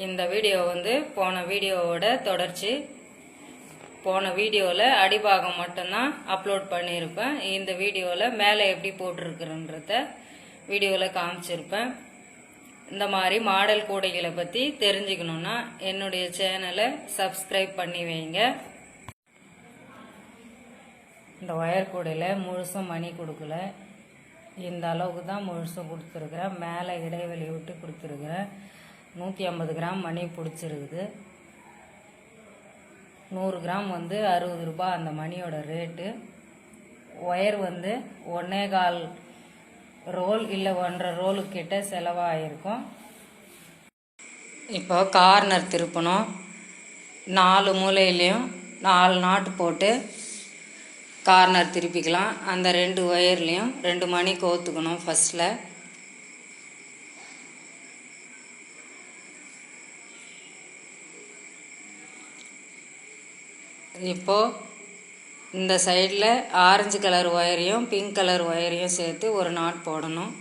இந்த வீடியோ வந்து போன வீடியோவோட தொடர்ச்சி. போன வீடியோவில் அடிபாகம் மட்டும்தான் அப்லோட் பண்ணியிருப்பேன். இந்த வீடியோவில் மேலே எப்படி போட்டிருக்கிறன்றத வீடியோவில் காமிச்சிருப்பேன். இந்த மாதிரி மாடல் கூடைகளை பற்றி தெரிஞ்சுக்கணுன்னா என்னுடைய சேனலை சப்ஸ்கிரைப் பண்ணி வைங்க. இந்த ஒயர் கூடையில் முழுசும் மணி கொடுக்கல, இந்த அளவுக்கு தான் முழுசும் கொடுத்துருக்குறேன். மேலே இடைவெளி விட்டு கொடுத்துருக்குறேன். 150 கிராம் மணி பிடிச்சிருக்குது. 100 கிராம் வந்து 60 ரூபாய் அந்த மணியோட ரேட்டு. ஒயர் வந்து 1.25 ரோல் இல்லை 1.5 ரோலுக்கிட்ட செலவாகிருக்கும். இப்போ கார்னர் திருப்பணும். 4 மூலையிலையும் 4 நாட்டு போட்டு கார்னர் திருப்பிக்கலாம். அந்த 2 ஒயர்லேயும் 2 மணி கோத்துக்கணும் ஃபஸ்ட்டில். இப்போது இந்த சைடில் ஆரஞ்சு கலர் ஒயரையும் பிங்க் கலர் ஒயரையும் சேர்த்து ஒரு நாட் போடணும்.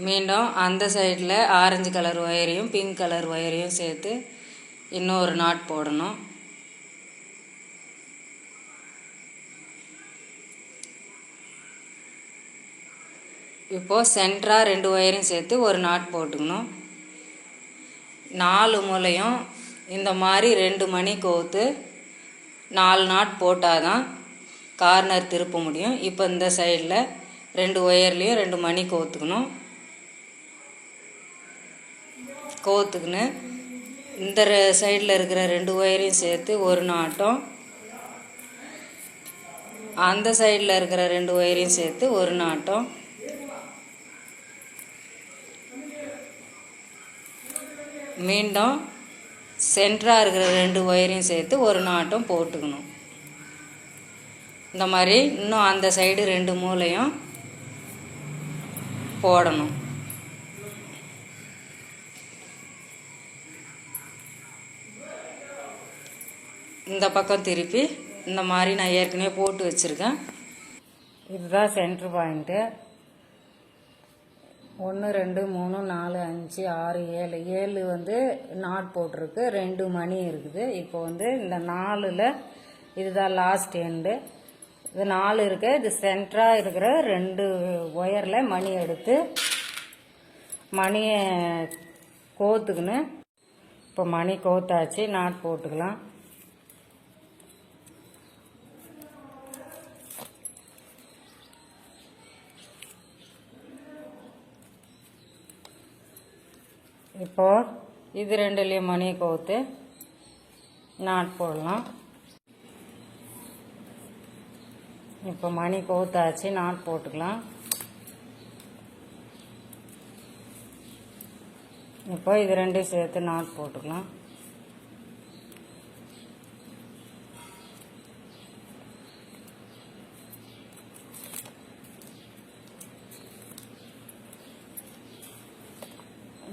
மீண்டும் அந்த சைடில் ஆரஞ்சு கலர் ஒயரையும் பிங்க் கலர் ஒயரையும் சேர்த்து இன்னொரு நாட் போடணும். இப்போது சென்டராக 2 ஒயரையும் சேர்த்து ஒரு நாட் போட்டுக்கணும். 4 மூலையும் இந்த மாதிரி 2 மணி கோத்து 4 நாட் போட்டால் தான் கார்னர் திருப்ப முடியும். இப்போ இந்த சைடில் 2 ஒயர்லேயும் 2 மணி கோத்துக்கணும். கோத்துக்குன்னு இந்த சைடில் இருக்கிற 2 ஒயரையும் சேர்த்து ஒரு நாட்டம், அந்த சைடில் இருக்கிற 2 ஒயரையும் சேர்த்து ஒரு நாட்டம், மீண்டும் சென்டராக இருக்கிற 2 ஒயரையும் சேர்த்து ஒரு நாட்டம் போட்டுக்கணும். இந்த மாதிரி இன்னும் அந்த சைடு 2 மூலையும் போடணும். இந்த பக்கம் திருப்பி இந்த மாதிரி நான் ஏற்கனவே போட்டு வச்சுருக்கேன். இதுதான் சென்ட்ரு பாயிண்ட்டு. 1 2 3 4 5 6 7 வந்து நாட் போட்டிருக்கு. 2 மணி இருக்குது. இப்போ வந்து இந்த 4ல் இதுதான் லாஸ்ட் எண்டு. இது 4 இருக்கு. இது சென்டராக இருக்கிற 2 ஒயரில் மணி எடுத்து மணியை கோத்துக்குன்னு இப்போ மணி கோத்தாச்சு. நாட் போட்டுக்கலாம். இப்போது இது 2லேயும் மணியை கோத்து நாட் போடலாம். இப்போ மணி கோத்தாச்சு, நாட் போட்டுக்கலாம். இப்போ இது 2 சேர்த்து நாட் போட்டுக்கலாம்.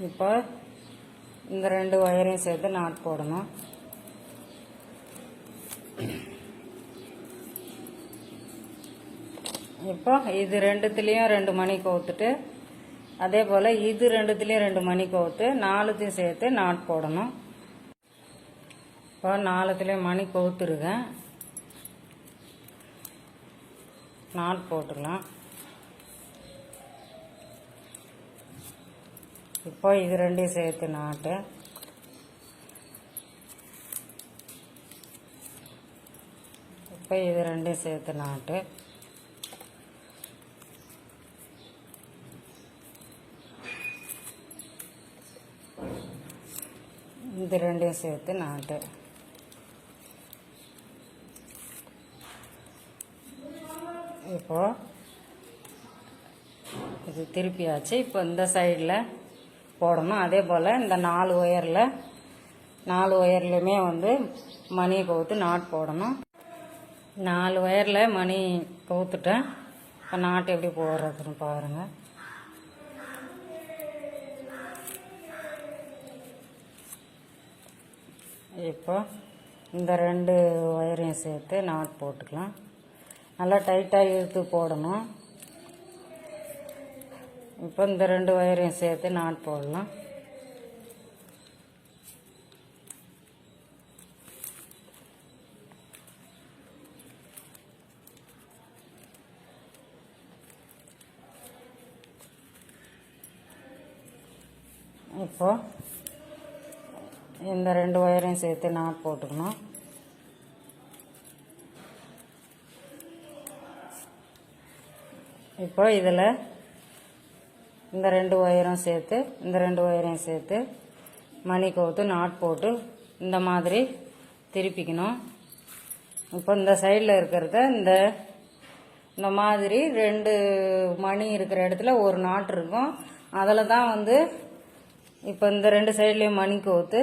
இப்போ இந்த 2 ஒயரையும் சேர்த்து நாட் போடணும். இப்போ இது 2த்துலேயும் 2 மணி கோத்துட்டு, அதே போல் இது 2த்துலேயும் 2 மணி கோத்து 4த்தையும் சேர்த்து நாட் போடணும். இப்போ 4த்துலேயும் மணி கோத்துருக்கேன். நாட் போட்டுக்கலாம். இப்போ இது 2யும் சேர்த்து நாட்டு, இப்போ இது 2யும் சேர்த்து நாட்டு, இது 2யும் சேர்த்து நாட்டு. இப்போ இது திருப்பியாச்சு. இப்போ இந்த சைடில் போடணும். அதே போல் இந்த 4 ஒயர்லையுமே வந்து மணியை கோத்து நாட் போடணும். 4 ஒயரில் மணி கோத்துட்டேன். இப்போ நாட்டு எப்படி போடுறதுன்னு பாருங்கள். இப்போ இந்த 2 ஒயரையும் சேர்த்து நாட் போட்டுக்கலாம். நல்லா டைட்டாக இழுத்து போடணும். இப்போ இந்த 2 ஒயரையும் சேர்த்து நாட் போடலாம். இப்போ இந்த 2 ஒயரையும் சேர்த்து நாட் போட்டுக்கணும். இப்போ இதில் இந்த 2 ஒயரும் சேர்த்து இந்த 2 ஒயரையும் சேர்த்து மணி கோர்த்து நாட் போட்டு இந்த மாதிரி திருப்பிக்கணும். இப்போ இந்த சைடில் இருக்கிறத இந்த மாதிரி 2 மணி இருக்கிற இடத்துல ஒரு நாட் இருக்கும். அதில் தான் வந்து இப்போ இந்த 2 சைட்லேயும் மணி கோர்த்து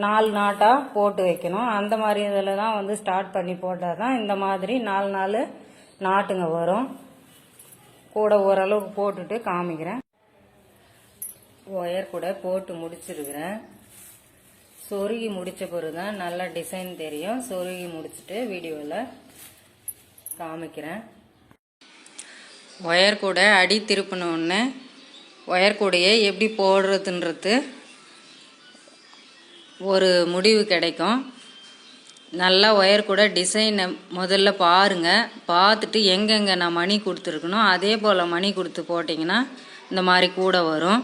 4 நாட்டாக போட்டு வைக்கணும். அந்த மாதிரி இதில் தான் வந்து ஸ்டார்ட் பண்ணி போட்டால் தான் இந்த மாதிரி 4 நாட்டுங்க வரும். கூட ஓரளவுக்கு போட்டுட்டு காமிக்கிறேன். ஒயர் கூட போட்டு முடிச்சிருக்கிறேன். சொருகி முடித்த பிறகு தான் நல்லா டிசைன் தெரியும். சொருகி முடிச்சுட்டு வீடியோவில் காமிக்கிறேன். ஒயர் கூட அடி திருப்பினோடனே ஒயர் கூடையே எப்படி போடுறதுன்றது ஒரு முடிவு கிடைக்கும். நல்லா ஒயர் கூட டிசைனை முதல்ல பாருங்கள். பார்த்துட்டு எங்கெங்கே நான் மணி கொடுத்துருக்கணும் அதே போல் மணி கொடுத்து போட்டிங்கன்னா இந்த மாதிரி கூட வரும்.